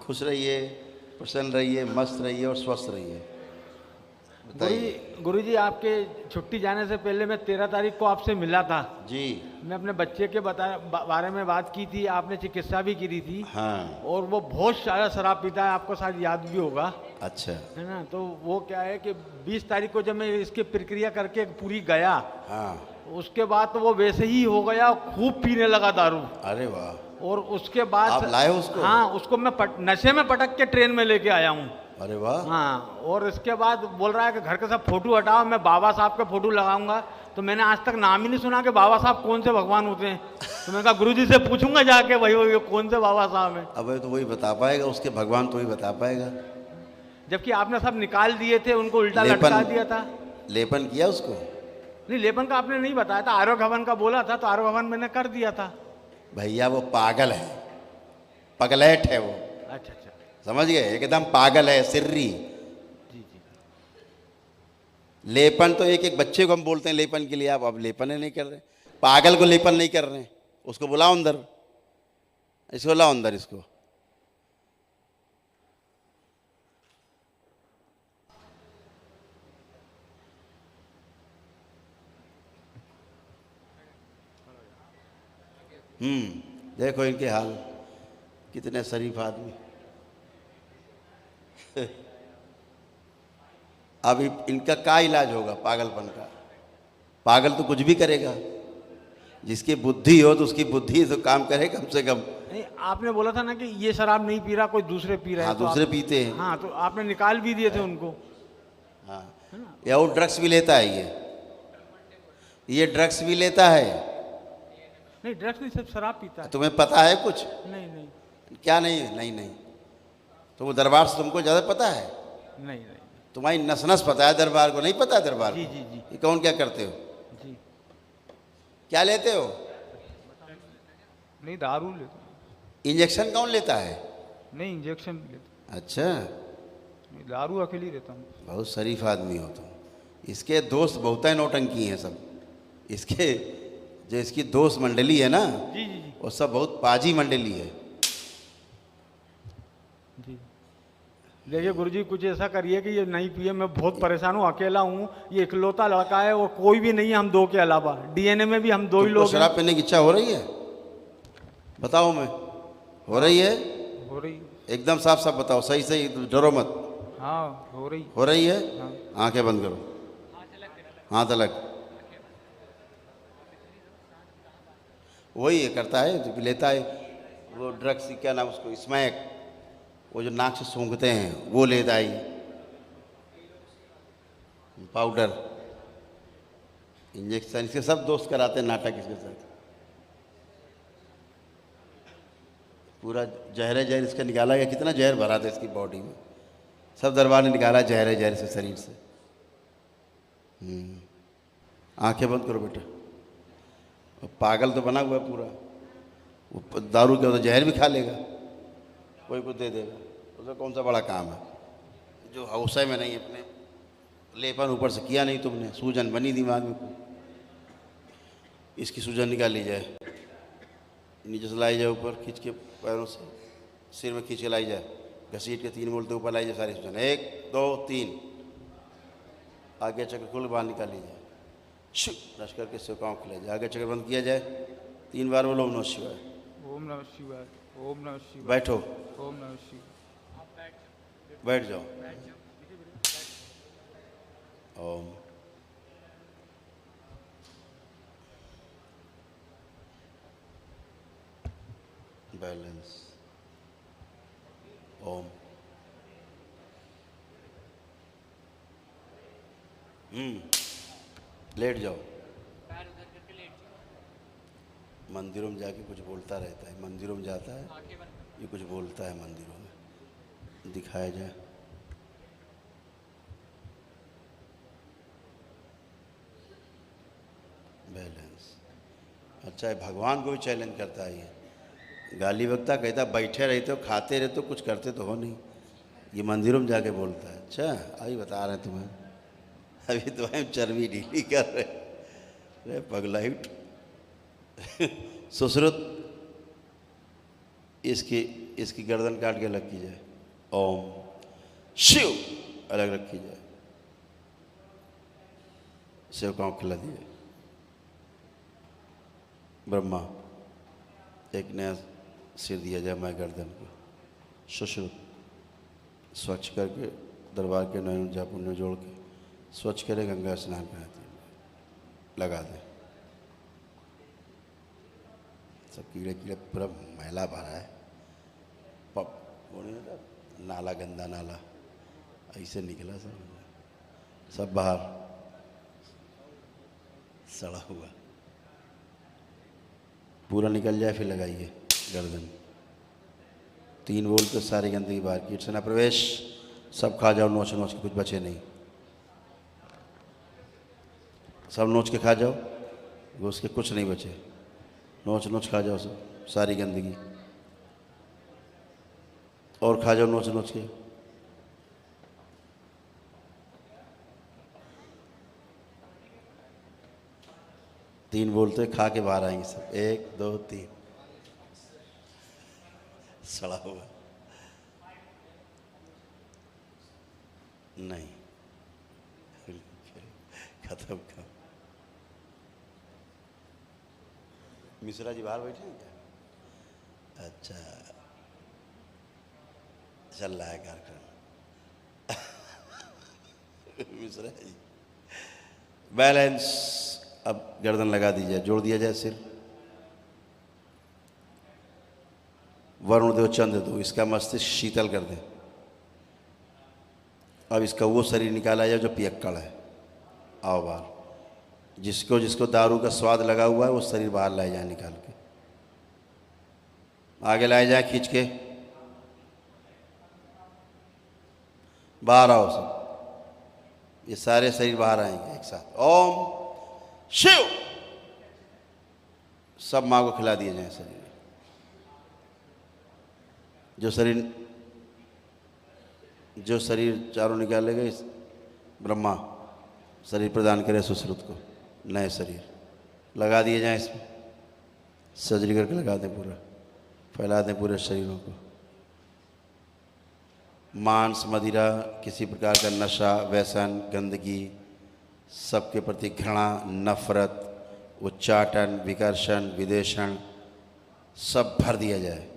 खुश रहिए, प्रसन्न रहिए, मस्त रहिए और स्वस्थ रहिए। बताइए। गुरुजी आपके छुट्टी जाने से पहले मैं 13 तारीख को आपसे मिला था। जी। मैं अपने बच्चे के बारे में बात की थी, आपने चिकित्सा भी की थी। हाँ। और वो बहुत सारा शराब पीता है, आपको शायद याद भी होगा, अच्छा। है ना। तो वो क्या है कि 20 तारीख को जब मैं इसकी प्रक्रिया करके पूरी गया, हाँ। उसके बाद तो वो वैसे ही हो गया, खूब पीने लगा दारू। अरे वाह। और उसके बाद आप लाए उसको? हाँ, उसको मैं नशे में पटक के ट्रेन में लेके आया हूँ। अरे वाह। हाँ, और इसके बाद बोल रहा है कि घर के सब फोटो हटाओ, मैं बाबा साहब के फोटो लगाऊंगा। तो मैंने आज तक नाम ही नहीं सुना कि बाबा साहब कौन से भगवान होते हैं। तो मैंने कहा गुरुजी से पूछूंगा जाके, वही कौन से बाबा साहब हैं। अब तो वही बता पाएगा, उसके भगवान तो वही बता पाएगा। जबकि आपने सब निकाल दिए थे, उनको उल्टा लेपन लटका दिया था। लेपन किया उसको? नहीं, लेपन का आपने नहीं बताया था, आरोग्य भवन का बोला था, तो आरोग्य भवन मैंने कर दिया था। भैया वो पागल है, पगलेट है वो। अच्छा अच्छा। समझ गए? एकदम पागल है, सिर्री। जी जी। लेपन तो एक एक बच्चे को हम बोलते हैं लेपन के लिए, आप अब लेपन ही नहीं कर रहे। पागल को लेपन नहीं कर रहे। उसको बुलाओ अंदर, इसको लाओ अंदर इसको। देखो इनके हाल, कितने शरीफ आदमी। अब इनका क्या इलाज होगा पागलपन का? पागल तो कुछ भी करेगा। जिसकी बुद्धि हो तो उसकी बुद्धि तो काम करे कम से कम। नहीं, आपने बोला था ना कि ये शराब नहीं पी रहा, कोई दूसरे पी रहे हाँ, हैं, तो दूसरे आप, पीते हैं। हाँ, तो आपने निकाल भी दिए थे उनको। हाँ, या वो ड्रग्स भी लेता है ये ड्रग्स भी लेता है। नहीं, ड्रग्स नहीं, सिर्फ शराब पीता है। तुम्हें पता है कुछ? नहीं नहीं क्या नहीं? नहीं नहीं, तो वो दरबार से तुमको ज़्यादा पता है। नहीं नहीं। तुम्हारी नस नस पता है, दरबार को नहीं पता है। दरबार जी को जी जी ये कौन क्या करते हो? जी। क्या लेते हो? नहीं, दारू लेता हूँ। इंजेक्शन कौन लेता है? नहीं, इंजेक्शन भी लेता अच्छा, हूँ। दारू अकेली रहता हूँ। बहुत शरीफ आदमी हो तुम। इसके दोस्त बहुत है नौटंकी हैं सब। इसके जो इसकी दोस्त मंडली है ना, जी जी जी वो सब बहुत पाजी मंडली है। जी। देखिए गुरुजी, कुछ ऐसा करिए कि ये नहीं पिए। मैं बहुत परेशान हूँ, अकेला हूँ, ये इकलौता लड़का है और कोई भी नहीं है हम दो के अलावा। डीएनए में भी हम दो ही तुमको लोग हैं। शराब पीने की इच्छा हो रही है? बताओ मैं, हो रही है? हो रही। एकदम साफ साफ बताओ, सही सही, डरो मत। हाँ, हो रही। हो रही है? हाँ। आंखें बंद करो, हाथ अलग। वही ये करता है जो लेता है वो ड्रग्स, क्या नाम उसको, स्मैक, वो जो नाक से सूंघते हैं वो लेता है। पाउडर, इंजेक्शन, इसके सब दोस्त कराते हैं नाटक इसके साथ। पूरा जहर जहर इसका निकाला गया। कितना जहर भरा था इसकी बॉडी में, सब दरबार ने निकाला जहर जहर से शरीर से। आंखें बंद करो बेटा। पागल तो बना हुआ है पूरा। वो दारू के तो जहर भी खा लेगा, कोई कुछ दे देगा। उसका कौन सा बड़ा काम है जो हौसले में नहीं, अपने लेपन ऊपर से किया नहीं तुमने, सूजन बनी दिमाग में। इसकी सूजन निकाली जाए, नीचे से लाई जाए ऊपर खींच के, पैरों से सिर में खींच के लाई जाए, घसीट के 3 बोलते ऊपर लाई जाए सारी सूजन। 1 2 3, आगे चक्कर खुल बाहर निकाली जाए, रश करके सिकाओं खिलाई जाए, आगे चक्कर बंद किया जाए। 3 बार बोलो ओम नमः शिवाय। ओम नमः शिवाय, ओम नमः शिवाय। बैठो, ओम नमः शिवाय। बैठ जाओ। ओम। बैलेंस। ओम। लेट जाओ। मंदिरों में जाके कुछ बोलता रहता है, मंदिरों में जाता है ये कुछ बोलता है मंदिरों में, दिखाया जाए। बैलेंस। अच्छा है, भगवान को भी चैलेंज करता है ये। गाली बकता, कहता बैठे रहते हो, खाते रहते हो, कुछ करते तो हो नहीं। ये मंदिरों में जाके बोलता है। अच्छा, अभी बता रहे हैं तुम्हें, अभी तो हम चर्बी ढीली कर रहे पगलाइट। सुश्रुत इसकी इसकी गर्दन काट के अलग की जाए। ओम शिव अलग रखी जाए। सेवकाओं को खिला दिए। ब्रह्मा एक नया सिर दिया जाए मैं गर्दन को। सुश्रुत स्वच्छ करके दरबार के नयन जापुन में जोड़ के स्वच्छ करे, गंगा स्नान कराते लगा दे। सब कीड़े कीड़े पूरा मैला भरा है। पप वो नहीं होता नाला, गंदा नाला ऐसे निकला सब बाहर सड़ा हुआ। पूरा निकल जाए फिर लगाइए गर्दन। 3 बोल तो सारी गंदगी बाहर। कीट से न प्रवेश। सब खा जाओ नोच नोच के, कुछ बचे नहीं। सब नोच के खा जाओ, घुस के कुछ नहीं बचे। नोच नोच खा जाओ सब सारी गंदगी। और खा जाओ नोच नोच के। तीन बोलते खा के बाहर आएंगे सब। 1 2 3 सड़ा हुआ नहीं खत्म कर। मिश्रा जी बाहर बैठे हैं क्या? अच्छा चल रहा है कार्यक्रम। मिश्रा जी बैलेंस। अब गर्दन लगा दी जाए, जोड़ दिया जाए सिर। वरुण देव चंद्र दो, इसका मस्तिष्क शीतल कर दे। अब इसका वो शरीर निकाला जाए जो पियक्कड़ है। आओ बाहर। जिसको जिसको दारू का स्वाद लगा हुआ है वो शरीर बाहर लाए जाए निकाल के। आगे लाए जाए खींच के। बाहर आओ सब। ये सारे शरीर बाहर आएंगे एक साथ। ओम शिव। सब माँ को खिला दिए जाए शरीर। जो शरीर चारों निकाले गए ब्रह्मा शरीर प्रदान करे सुश्रुत को। नए शरीर लगा दिए जाए इसमें। सर्जरी करके लगा दें पूरा, फैला दें पूरे शरीरों को। मांस मदिरा किसी प्रकार का नशा व्यसन गंदगी सबके प्रति घृणा नफरत उच्चाटन विकर्षण विदेशण सब भर दिया जाए।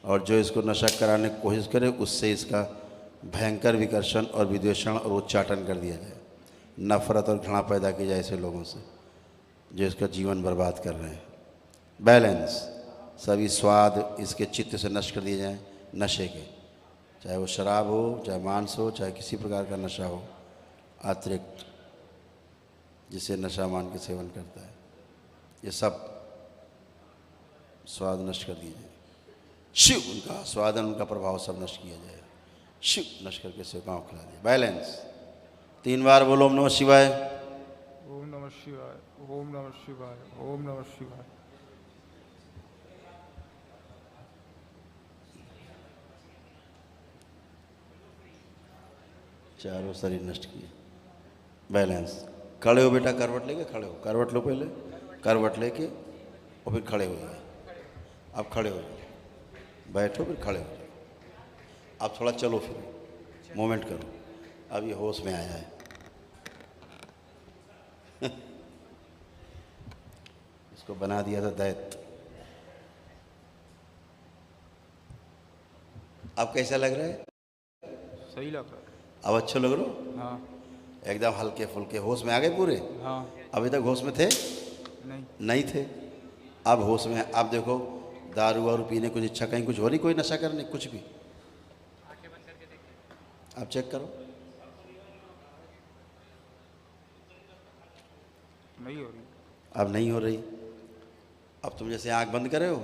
और जो इसको नशा कराने की कोशिश करे उससे इसका भयंकर विकर्षण और विद्वेषण और उच्चाटन कर दिया जाए। नफरत और घृणा पैदा की जाए ऐसे लोगों से जो इसका जीवन बर्बाद कर रहे हैं। बैलेंस। सभी स्वाद इसके चित्त से नष्ट कर दिए जाएं नशे के, चाहे वो शराब हो चाहे मांस हो चाहे किसी प्रकार का नशा हो अतिरिक्त जिसे नशा मान के सेवन करता है। ये सब स्वाद नष्ट कर दिए जाए। शिव उनका स्वादन उनका प्रभाव सब नष्ट किया जाए। शिव नष्ट करके सेवकाओं खिला दिया। बैलेंस। 3 बार बोलो ओम नमः शिवाय। ओम नमः शिवाय। ओम नमः शिवाय। ओम नमः शिवाय। चारों शरीर नष्ट किए। बैलेंस। खड़े हो बेटा, करवट लेके खड़े हो। करवट लो पहले, करवट लेके और फिर खड़े हो जाए। अब खड़े हो जाओ, बैठो फिर खड़े हो जाओ। अब थोड़ा चलो फिर मूवमेंट करो। अब ये होश में आया है। इसको बना दिया था दैत्य। अब कैसा लग रहा है? सही लग रहा है। अब अच्छा लग रहा हो? हाँ एकदम हल्के फुल्के होश में आ गए पूरे। हाँ। अभी तक होश में थे नहीं थे। अब होश में। अब देखो दारू वारू पीने कुछ इच्छा कहीं कुछ हो रही, कोई नशा करने कुछ भी। अब चेक करो। नहीं हो रही। अब नहीं हो रही। अब तुम जैसे आंख बंद करे हो,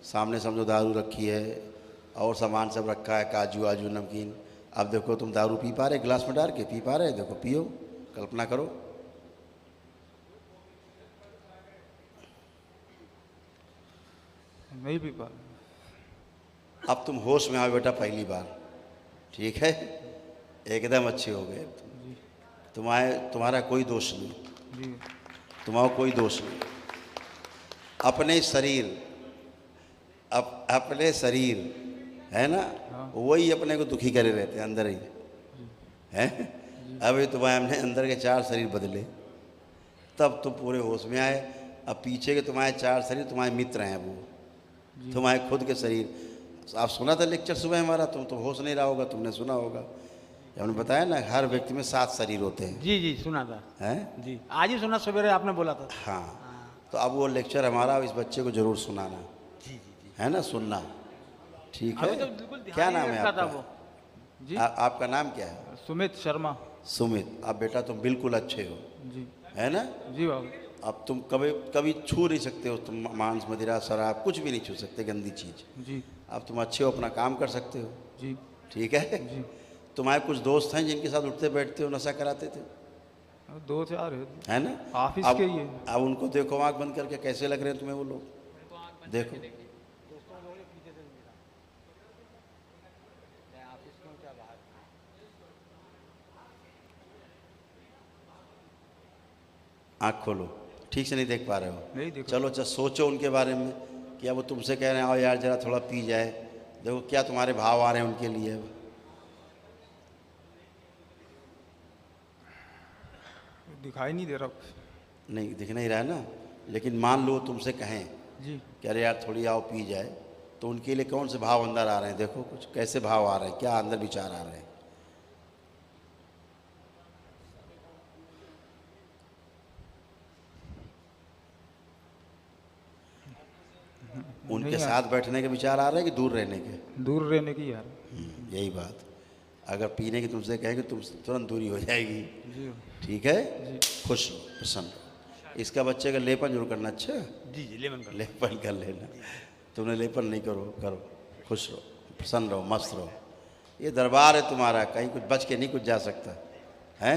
सामने समझो दारू रखी है और सामान सब रखा है, काजू आजू नमकीन। अब देखो तुम दारू पी पा रहे, गिलास में डाल के पी पा रहे। देखो पियो, कल्पना करो। नहीं पी पा। अब तुम होश में आओ बेटा पहली बार। ठीक है, एकदम अच्छे हो गए। तुम्हारा कोई दोष नहीं। जी। तुम्हारा कोई दोष नहीं। अपने शरीर है ना, वही अपने को दुखी करे रहते हैं अंदर ही हैं। अभी तुम्हारे हमने अंदर के 4 शरीर बदले, तब तुम पूरे होश में आए। अब पीछे के तुम्हारे 4 शरीर तुम्हारे मित्र हैं, वो तुम्हारे खुद के शरीर। आप सुना था लेक्चर सुबह हमारा, तुम तो होश नहीं रहा होगा, तुमने सुना होगा। हमने बताया ना, हर व्यक्ति में 7 शरीर होते हैं। जी जी सुना था हैं जी, आज ही सुना, सवेरे आपने बोला था। हाँ, तो अब वो लेक्चर हमारा इस बच्चे को जरूर सुनाना, जी जी जी, है ना, सुनना, ठीक है। अभी तो बिल्कुल ध्यान क्या नहीं नाम है रखा था आपका? वो। जी आपका नाम क्या है? सुमित शर्मा। सुमित। अब बेटा तुम बिल्कुल अच्छे हो, जी है ना। जी बाबू। अब तुम कभी कभी छू नहीं सकते हो, तुम मांस मदिरा शराब कुछ भी नहीं छू सकते, गंदी चीज़। जी अब तुम अच्छे हो, अपना काम कर सकते हो, जी ठीक है। जी। तुम्हारे कुछ दोस्त हैं जिनके साथ उठते बैठते हो, नशा कराते थे, 2-4 है ना। ऑफिस अब के ही है। अब उनको देखो आँख बंद करके, कैसे लग रहे हैं तुम्हें वो लोग, देखो। आँख खोलो, ठीक से नहीं देख पा रहे हो? नहीं देखो। चलो अच्छा, सोचो उनके बारे में कि अब वो तुमसे कह रहे हैं आओ यार जरा थोड़ा पी जाए, देखो क्या तुम्हारे भाव आ रहे हैं उनके लिए। दिखाई नहीं दे रहा। नहीं दिख नहीं रहा है ना, लेकिन मान लो तुमसे कहें जी कि अरे यार थोड़ी आओ पी जाए, तो उनके लिए कौन से भाव अंदर आ रहे हैं, देखो कुछ कैसे भाव आ रहे हैं, क्या अंदर विचार आ रहे हैं। उनके नहीं साथ बैठने के विचार आ रहे हैं कि दूर रहने के? दूर रहने की यार। यही बात, अगर पीने की तुमसे कहेंगे तुम तुरंत दूरी हो जाएगी, जी ठीक है। खुश रहो, प्रसन्न रहो। इसका बच्चे का लेपन जरूर करना, अच्छा जी जी, लेमन कर। लेपन कर लेना। तुमने लेपन नहीं करो, करो, खुश रहो, प्रसन्न रहो, मस्त रहो। ये दरबार है तुम्हारा, कहीं कुछ बच के नहीं कुछ जा सकता है।